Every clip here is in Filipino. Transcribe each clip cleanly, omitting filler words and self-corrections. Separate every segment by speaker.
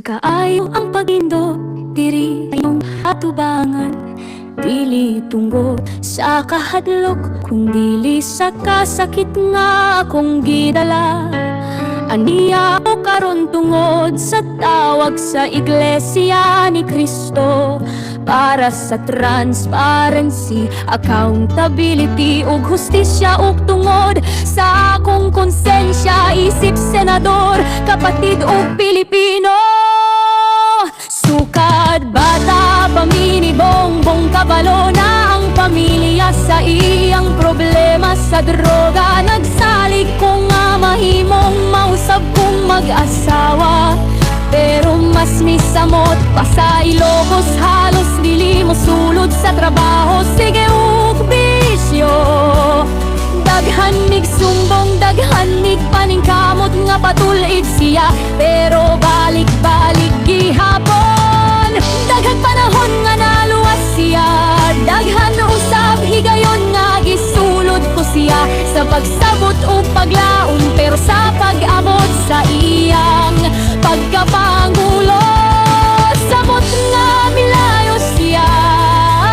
Speaker 1: Kaayo ang pagindot, diri ayong atubangan. Dili tunggo sa kahadlok, kung dili sa kasakit nga akong gidala. Aniya o karon tungod sa tawag sa iglesia ni Kristo, para sa transparency, accountability ug hustisya, ug tungod sa akong konsensya, isip senador, kapatid ug Pilipino. Sukad, bata, pamini, bongbong, kabalo na ang pamilya sa iyang problema sa droga. Nagsalig ko nga mahimong mausab kong mag-asawa, pero mas misamot pa sa Ilocos, halos dili mo sulod sa trabaho. Sige ug bisyo, daghan mig sumbong, daghan mig paningkamot nga patulid siya, pero balik-balik gihapon. Daghang panahon nga naluwas siya, daghan usab higayon nga gisulod ko siya sa pagsabot o paglaon, pero sa pag-abot sa iyang pagkapangulo, sabot nga milayo siya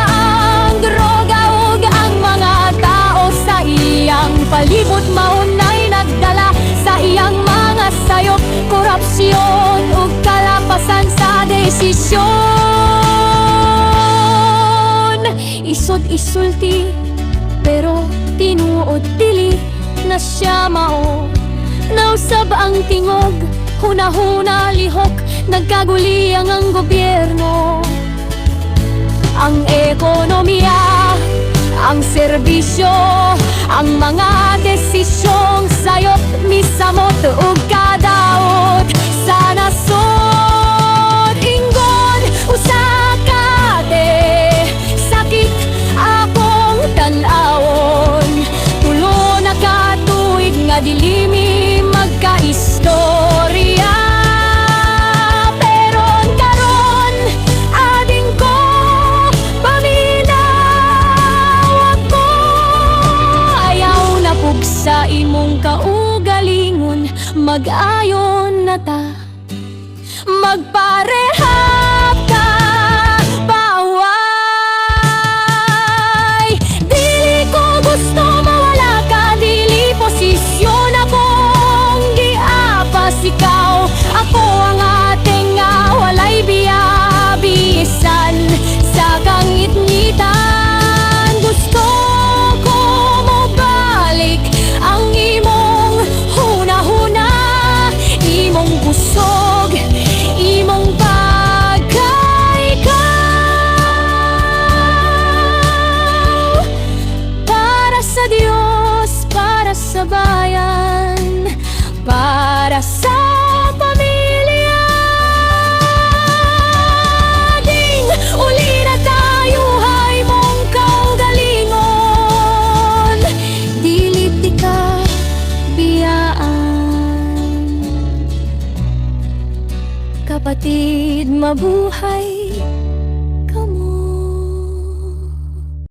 Speaker 1: ang droga ug ang mga tao sa iyang palibot. Maunay nagdala sa iyang mga sayop, korupsyon ug kalapasan sa desisyon. Isod isulti pero tinuod dili na siya mao. Nausab ang tingog, huna-huna lihok, nagkaguliyang ang gobyerno. Ang ekonomiya, ang serbisyo, ang mga desisyong sayop, misamot ug kadaot sa nasod. Ingon usa kate sakit akong tan-awon, tulo na katuig nga dilimi magkaistorya. Pero karon ading ko paminaw ako, ayaw na pug sa imong kaugalingon, mag-ayon na ta, magparehab ka paway. Dili ko gusto mawala ka, dili posisyon akong giapas ikaw. Ako ang ating nga walay biyabisan sa kangit-ngitan. Gusto ko mo balik ang imong huna-huna, imong kusog, imong pagkaikaw. Para sa Diyos, para sa bayan, para sa pamilya. Ding uli na tayo, hay mong kaugalingon, dili ti ka biyaan. Kapatid, mabuhay